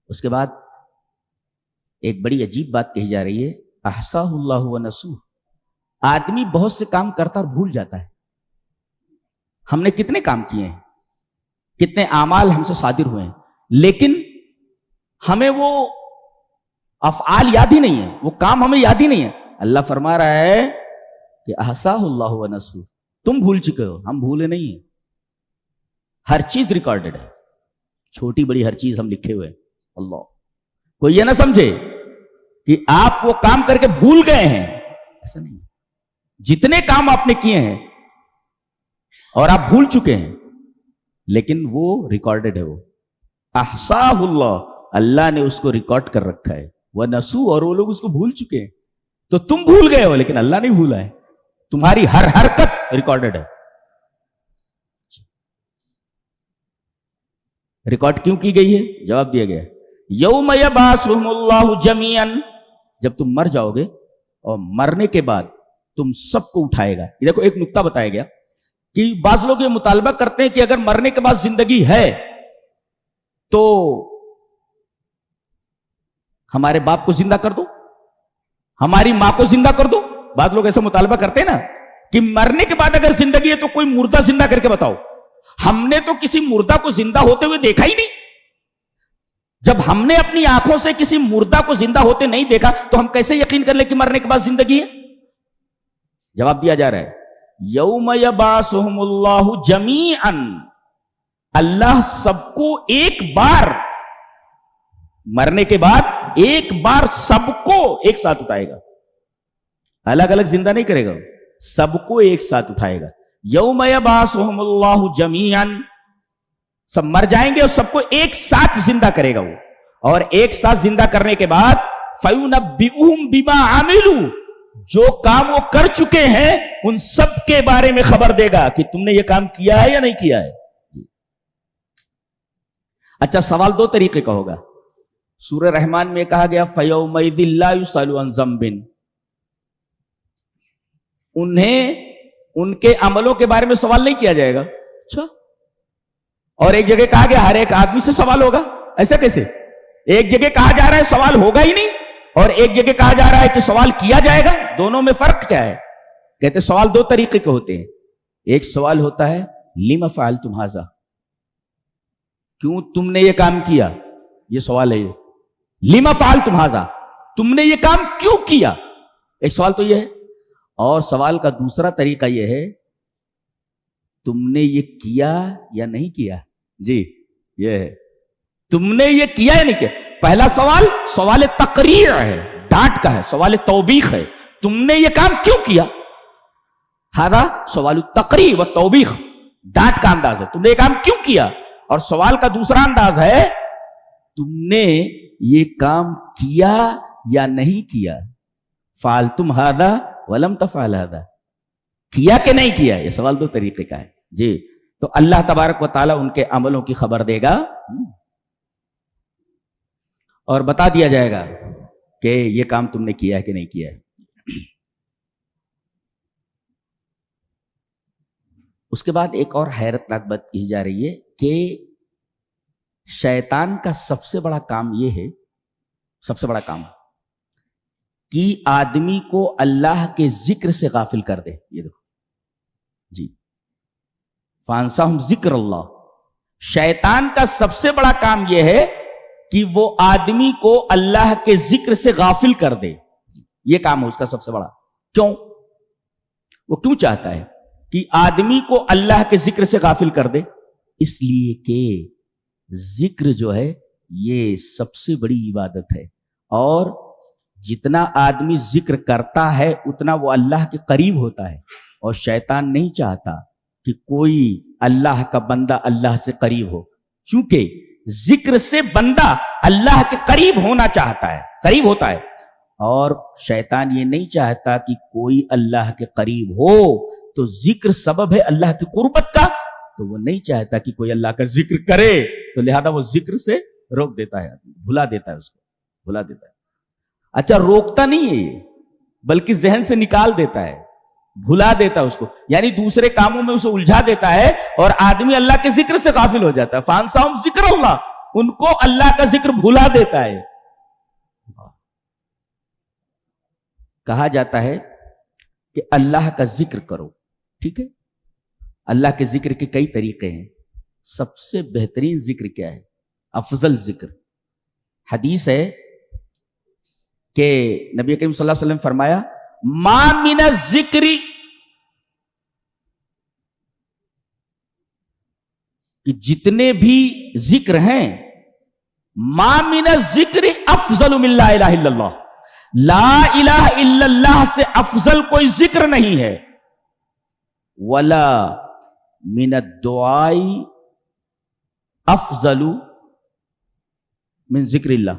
اس کے بعد ایک بڑی عجیب بات کہی جا رہی ہے، احصاہ اللہ ونسوہ. آدمی بہت سے کام کرتا اور بھول جاتا ہے. ہم نے کتنے کام کیے ہیں، کتنے اعمال ہم سے صادر ہوئے ہیں، لیکن ہمیں وہ افعال یاد ہی نہیں ہے، وہ کام ہمیں یاد ہی نہیں ہے. اللہ فرما رہا ہے کہ احصاہ اللہ ونسوہ، تم بھول چکے ہو، ہم بھولے نہیں ہیں. ہر چیز ریکارڈڈ ہے، چھوٹی بڑی ہر چیز ہم لکھے ہوئے ہیں. اللہ کوئی یہ نہ سمجھے کہ آپ وہ کام کر کے بھول گئے ہیں، ایسا نہیں. جتنے کام آپ نے کیے ہیں اور آپ بھول چکے ہیں، لیکن وہ ریکارڈڈ ہے. وہ احصاہ اللہ نے اس کو ریکارڈ کر رکھا ہے. ونسوہ، اور وہ لوگ اس کو بھول چکے ہیں. تو تم بھول گئے ہو لیکن اللہ نہیں بھولا ہے. تمہاری ہر حرکت ریکارڈڈ ہے. ریکارڈ کیوں کی گئی ہے؟ جواب دیا گیا یوم یبعثہم اللہ جمیعا، جب تم مر جاؤ گے اور مرنے کے بعد تم سب کو اٹھائے گا. یہ دیکھو ایک نکتہ بتایا گیا کہ بعض لوگ یہ مطالبہ کرتے ہیں کہ اگر مرنے کے بعد زندگی ہے تو ہمارے باپ کو زندہ کر دو، ہماری ماں کو زندہ کر دو. بعض لوگ ایسا مطالبہ کرتے ہیں نا کہ مرنے کے بعد اگر زندگی ہے تو کوئی مردہ زندہ کر کے بتاؤ. ہم نے تو کسی مردہ کو زندہ ہوتے ہوئے دیکھا ہی نہیں. جب ہم نے اپنی آنکھوں سے کسی مردہ کو زندہ ہوتے نہیں دیکھا تو ہم کیسے یقین کر لیں کہ مرنے کے بعد زندگی ہے؟ جواب دیا جا رہا ہے یوم یبعثہم اللہ جمیعا، اللہ سب کو ایک بار، مرنے کے بعد ایک بار سب کو ایک ساتھ اٹھائے گا. الگ الگ زندہ نہیں کرے گا، سب کو ایک ساتھ اٹھائے گا. یوم یبعثہم اللہ جمیعا، سب مر جائیں گے اور سب کو ایک ساتھ زندہ کرے گا وہ. اور ایک ساتھ زندہ کرنے کے بعد فَيُنَبِّئُهُمْ بِمَا عَمِلُوا، جو کام وہ کر چکے ہیں ان سب کے بارے میں خبر دے گا کہ تم نے یہ کام کیا ہے یا نہیں کیا ہے. اچھا، سوال دو طریقے کا ہوگا. سورہ رحمان میں کہا گیا فَيَوْمَئِذٍ لَا يُسْأَلُ عَنْ ذَنْبٍ، انہیں ان کے عملوں کے بارے میں سوال نہیں کیا جائے گا. اچھا، اور ایک جگہ کہا گیا ہر ایک آدمی سے سوال ہوگا. ایسا کیسے؟ ایک جگہ کہا جا رہا ہے سوال ہوگا ہی نہیں، اور ایک جگہ کہا جا رہا ہے کہ سوال کیا جائے گا. دونوں میں فرق کیا ہے؟ کہتے سوال دو طریقے کے ہوتے ہیں. ایک سوال ہوتا ہے لِمَ فَعَلْتُمْ هَذَا، کیوں تم نے یہ کام کیا، یہ سوال ہے. یہ لِمَ فَعَلْتُمْ هَذَا، تم نے یہ کام کیوں کیا، ایک سوال تو یہ ہے. اور سوال کا دوسرا طریقہ یہ ہے تم نے یہ کیا یا نہیں کیا. جی، یہ ہے تم نے یہ کیا یا نہیں کیا. پہلا سوال سوال تقریر ہے، ڈانٹ کا ہے، سوال توبیخ ہے. تم نے یہ کام کیوں کیا، ہذا سوال التقریر و توبیخ، ڈانٹ کا انداز ہے، تم نے یہ کام کیوں کیا. اور سوال کا دوسرا انداز ہے تم نے یہ کام کیا یا نہیں کیا. فعلتم ھذا ولم تفعل ھذا، کیا کہ نہیں کیا. یہ سوال دو طریقے کا ہے. جی، تو اللہ تبارک و تعالیٰ ان کے عملوں کی خبر دے گا اور بتا دیا جائے گا کہ یہ کام تم نے کیا ہے کہ نہیں کیا ہے. اس کے بعد ایک اور حیرت ناک بات کہی جا رہی ہے کہ شیطان کا سب سے بڑا کام یہ ہے، سب سے بڑا کام کہ آدمی کو اللہ کے ذکر سے غافل کر دے. یہ دیکھو جی، فانساہم ذکر اللہ. شیطان کا سب سے بڑا کام یہ ہے کہ وہ آدمی کو اللہ کے ذکر سے غافل کر دے. یہ کام ہے اس کا سب سے بڑا. کیوں؟ وہ کیوں چاہتا ہے کہ آدمی کو اللہ کے ذکر سے غافل کر دے؟ اس لیے کہ ذکر جو ہے یہ سب سے بڑی عبادت ہے، اور جتنا آدمی ذکر کرتا ہے اتنا وہ اللہ کے قریب ہوتا ہے. اور شیطان نہیں چاہتا کہ کوئی اللہ کا بندہ اللہ سے قریب ہو، چونکہ ذکر سے بندہ اللہ کے قریب ہونا چاہتا ہے، قریب ہوتا ہے. اور شیطان یہ نہیں چاہتا کہ کوئی اللہ کے قریب ہو. تو ذکر سبب ہے اللہ کی قربت کا، تو وہ نہیں چاہتا کہ کوئی اللہ کا ذکر کرے، تو لہذا وہ ذکر سے روک دیتا ہے، بھلا دیتا ہے، اس کو بھلا دیتا ہے. اچھا، روکتا نہیں ہے یہ، بلکہ ذہن سے نکال دیتا ہے، بھلا دیتا ہے اس کو، یعنی دوسرے کاموں میں اسے الجھا دیتا ہے اور آدمی اللہ کے ذکر سے غافل ہو جاتا ہے. فانساہم ذکر اللہ، ان کو اللہ کا ذکر بھلا دیتا ہے. کہا جاتا ہے کہ اللہ کا ذکر کرو، ٹھیک ہے. اللہ کے ذکر کے کئی طریقے ہیں. سب سے بہترین ذکر کیا ہے؟ افضل ذکر. حدیث ہے کہ نبی کریم صلی اللہ علیہ وسلم فرمایا ما من الذکر، کہ جتنے بھی ذکر ہیں، ما من الذکر افضل من لا الہ الا اللہ، لا الہ الا اللہ سے افضل کوئی ذکر نہیں ہے. ولا من الدعاء افضل من ذکر اللہ،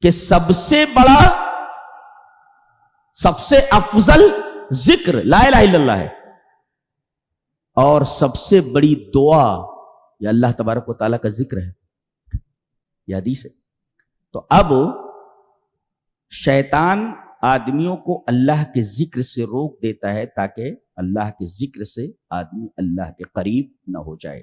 کہ سب سے بڑا، سب سے افضل ذکر لا الہ الا اللہ ہے، اور سب سے بڑی دعا یہ اللہ تبارک و تعالیٰ کا ذکر ہے. یہ حدیث ہے. تو اب شیطان آدمیوں کو اللہ کے ذکر سے روک دیتا ہے تاکہ اللہ کے ذکر سے آدمی اللہ کے قریب نہ ہو جائے.